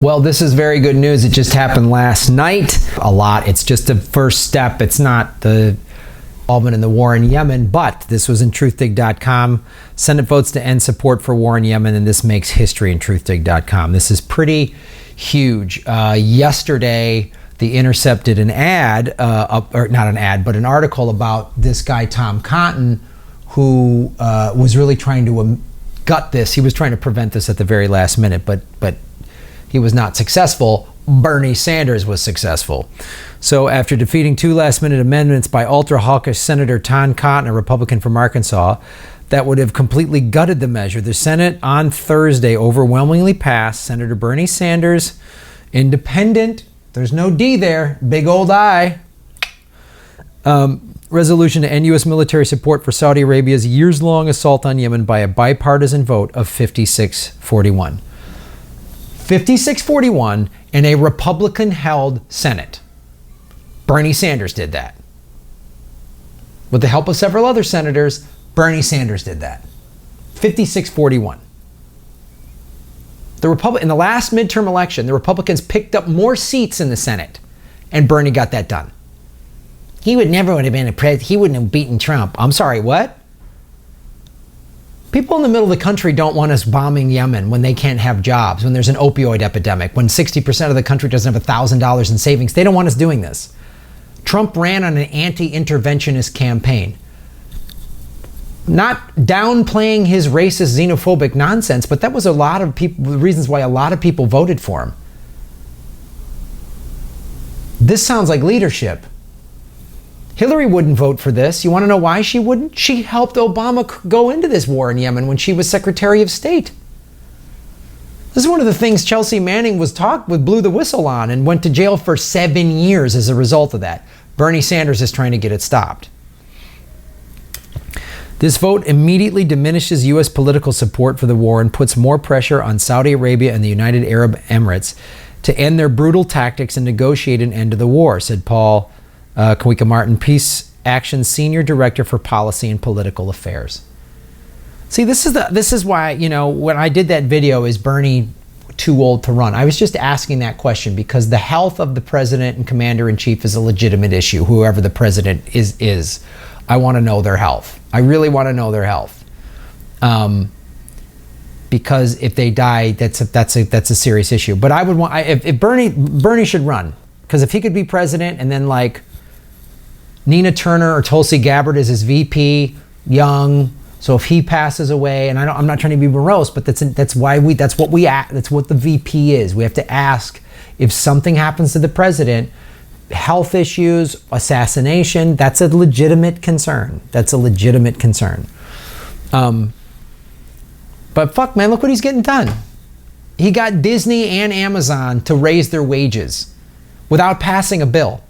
Well, this is very good news. It just happened last night. A lot. It's just a first step. It's not the involvement in the war in Yemen, but this was in Truthdig.com. Senate votes to end support for war in Yemen, and this makes history in Truthdig.com. This is pretty huge. Yesterday, The Intercept did an ad, or not an ad, but an article about this guy, Tom Cotton, who was really trying to gut this. He was trying to prevent this at the very last minute, but he was not successful. Bernie Sanders was successful. So after defeating two last-minute amendments by ultra-hawkish Senator Tom Cotton, a Republican from Arkansas, that would have completely gutted the measure, the Senate on Thursday overwhelmingly passed Senator Bernie Sanders, independent, there's no D there, big old I, resolution to end U.S. military support for Saudi Arabia's years-long assault on Yemen by a bipartisan vote of 56-41. 56-41 in a Republican-held Senate. Bernie Sanders did that. With the help of several other senators, Bernie Sanders did that. 56-41. In the last midterm election, the Republicans picked up more seats in the Senate, and Bernie got that done. He would never have been a president. He wouldn't have beaten Trump. I'm sorry, what? People in the middle of the country don't want us bombing Yemen when they can't have jobs, when there's an opioid epidemic, when 60% of the country doesn't have $1,000 in savings. They don't want us doing this. Trump ran on an anti-interventionist campaign. Not downplaying his racist, xenophobic nonsense, but that was a lot of people, the reasons why a lot of people voted for him. This sounds like leadership. Hillary wouldn't vote for this. You want to know why she wouldn't? She helped Obama go into this war in Yemen when she was Secretary of State. This is one of the things Chelsea Manning blew the whistle on and went to jail for 7 years as a result of that. Bernie Sanders is trying to get it stopped. This vote immediately diminishes U.S. political support for the war and puts more pressure on Saudi Arabia and the United Arab Emirates to end their brutal tactics and negotiate an end to the war, said Paul Kawika Martin, Peace Action Senior Director for Policy and Political Affairs. See, this is why, when I did that video, is Bernie too old to run? I was just asking that question because the health of the president and commander-in-chief is a legitimate issue, whoever the president is. I want to know their health. I really want to know their health. Because if they die, that's a serious issue. But I would want, if Bernie should run, because if he could be president and then like Nina Turner or Tulsi Gabbard is his VP, young. So if he passes away, and I'm not trying to be morose, but that's what the VP is. We have to ask if something happens to the president, health issues, assassination. That's a legitimate concern. But fuck, man, look what he's getting done. He got Disney and Amazon to raise their wages without passing a bill.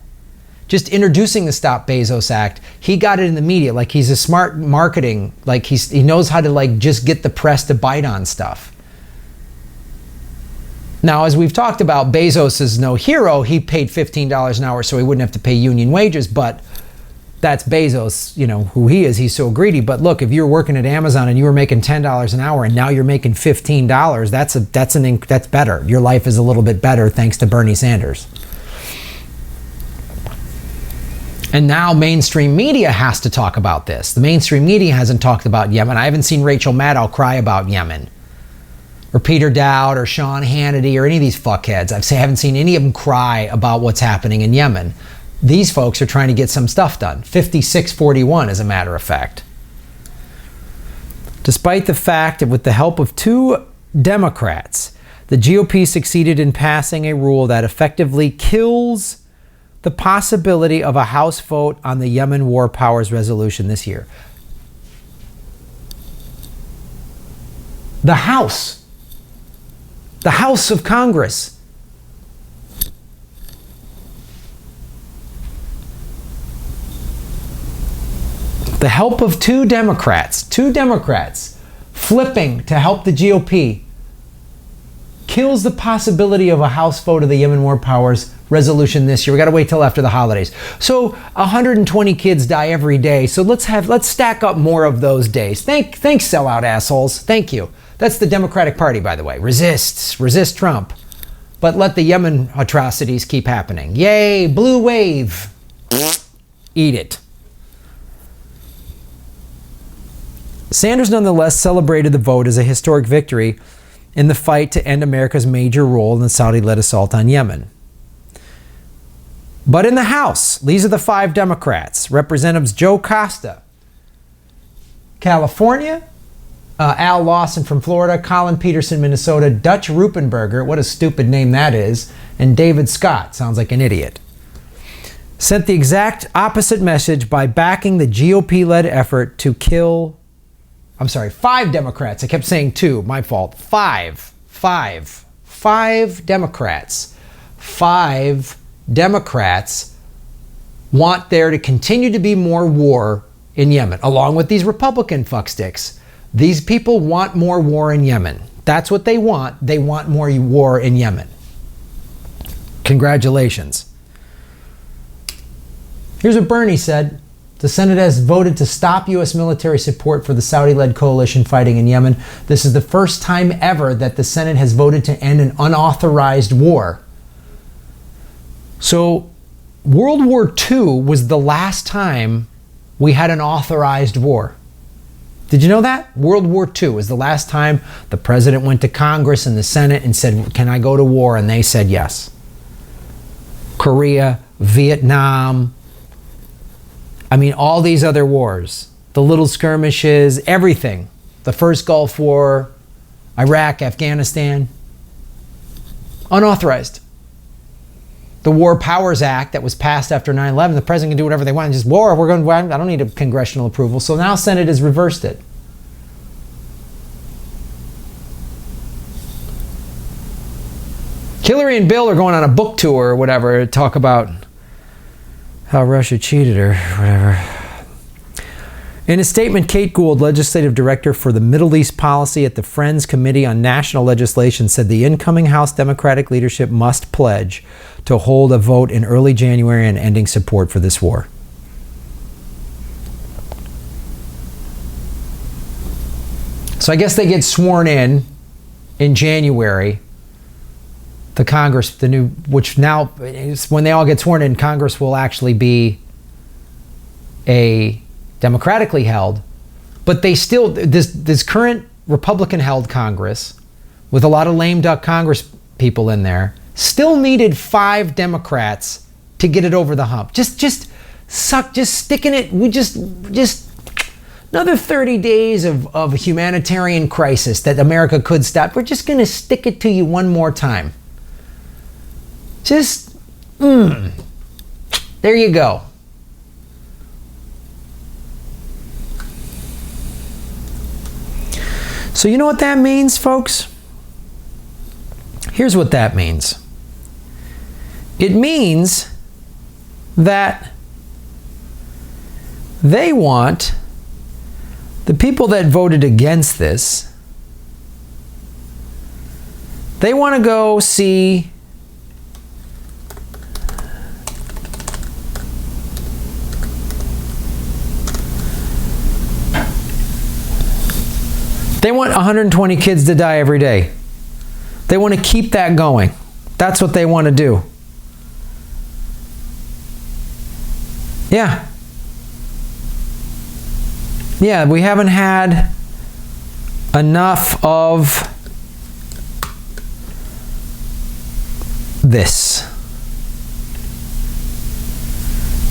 Just introducing the Stop Bezos Act, he got it in the media. Like he's a smart marketing, like he knows how to like just get the press to bite on stuff. Now, as we've talked about, Bezos is no hero. He paid $15 an hour so he wouldn't have to pay union wages, but that's Bezos, who he is. He's so greedy. But look, if you were working at Amazon and you were making $10 an hour and now you're making $15, that's better. Your life is a little bit better thanks to Bernie Sanders. And now mainstream media has to talk about this. The mainstream media hasn't talked about Yemen. I haven't seen Rachel Maddow cry about Yemen. Or Peter Dowd or Sean Hannity or any of these fuckheads. I haven't seen any of them cry about what's happening in Yemen. These folks are trying to get some stuff done. 56-41 as a matter of fact. Despite the fact that with the help of two Democrats, the GOP succeeded in passing a rule that effectively kills the possibility of a House vote on the Yemen War Powers Resolution this year. The House of Congress. The help of two Democrats flipping to help the GOP kills the possibility of a House vote of the Yemen War Powers Resolution this year. We got to wait till after the holidays. So 120 kids die every day. So let's stack up more of those days. Thanks, sellout assholes. Thank you. That's the Democratic Party, by the way. Resist Trump. but let the Yemen atrocities keep happening. Yay, blue wave. Eat it. Sanders nonetheless celebrated the vote as a historic victory in the fight to end America's major role in the Saudi-led assault on Yemen. But in the House, these are the 5 Democrats. Representatives Joe Costa, California, Al Lawson from Florida, Colin Peterson, Minnesota, Dutch Rupenberger, what a stupid name that is, and David Scott, sounds like an idiot, sent the exact opposite message by backing the GOP-led effort to kill, 5 Democrats. I kept saying 2, my fault. 5 Democrats. 5 Democrats want there to continue to be more war in Yemen, along with these Republican fucksticks. These people want more war in Yemen. That's what they want. They want more war in Yemen. Congratulations. Here's what Bernie said. The Senate has voted to stop U.S. military support for the Saudi-led coalition fighting in Yemen. This is the first time ever that the Senate has voted to end an unauthorized war. So World War II was the last time we had an authorized war. Did you know that? World War II was the last time the president went to Congress and the Senate and said, can I go to war? And they said yes. Korea, Vietnam, all these other wars, the little skirmishes, everything. The first Gulf War, Iraq, Afghanistan, unauthorized. The War Powers Act that was passed after 9/11, the president can do whatever they want. Just war, I don't need a congressional approval. So now Senate has reversed it. Hillary and Bill are going on a book tour or whatever to talk about how Russia cheated or whatever. In a statement, Kate Gould, legislative director for the Middle East policy at the Friends Committee on National Legislation, said the incoming House Democratic leadership must pledge to hold a vote in early January on ending support for this war. So I guess they get sworn in January. The Congress, which now, when they all get sworn in, Congress will actually be a democratically held, but they still, this current Republican-held Congress, with a lot of lame duck Congress people in there, still needed 5 Democrats to get it over the hump. Just sticking it, we just another 30 days of humanitarian crisis that America could stop. We're just going to stick it to you one more time. There you go. So you know what that means, folks? Here's what that means. It means that they want the people that voted against this, they want to go see they want 120 kids to die every day. They want to keep that going. That's what they want to do. Yeah. Yeah, we haven't had enough of this.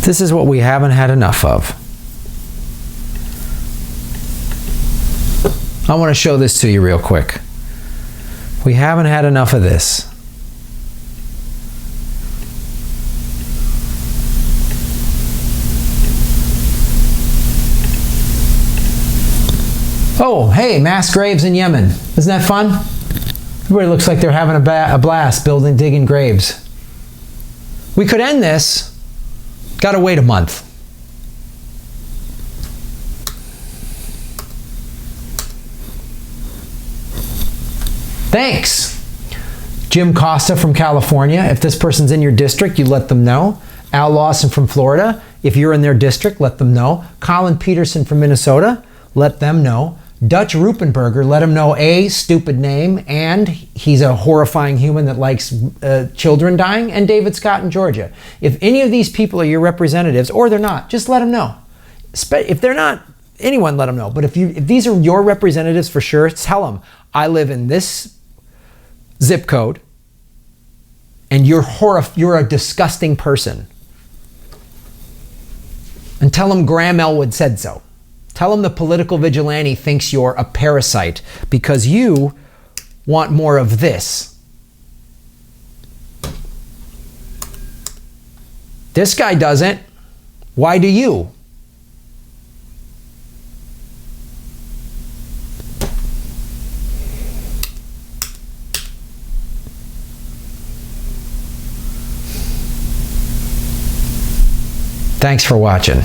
This is what we haven't had enough of. I want to show this to you real quick. We haven't had enough of this. Oh, hey, mass graves in Yemen. Isn't that fun? Everybody looks like they're having a blast digging graves. We could end this. Gotta wait a month. Thanks. Jim Costa from California. If this person's in your district, you let them know. Al Lawson from Florida. If you're in their district, let them know. Colin Peterson from Minnesota. Let them know. Dutch Rupenberger, let him know A, stupid name, and he's a horrifying human that likes children dying, and David Scott in Georgia. If any of these people are your representatives, or they're not, just let them know. If they're not, anyone let them know. But if these are your representatives for sure, tell them, I live in this zip code, and you're a disgusting person. And tell them Graham Elwood said so. Tell them the political vigilante thinks you're a parasite because you want more of this. This guy doesn't. Why do you? Thanks for watching.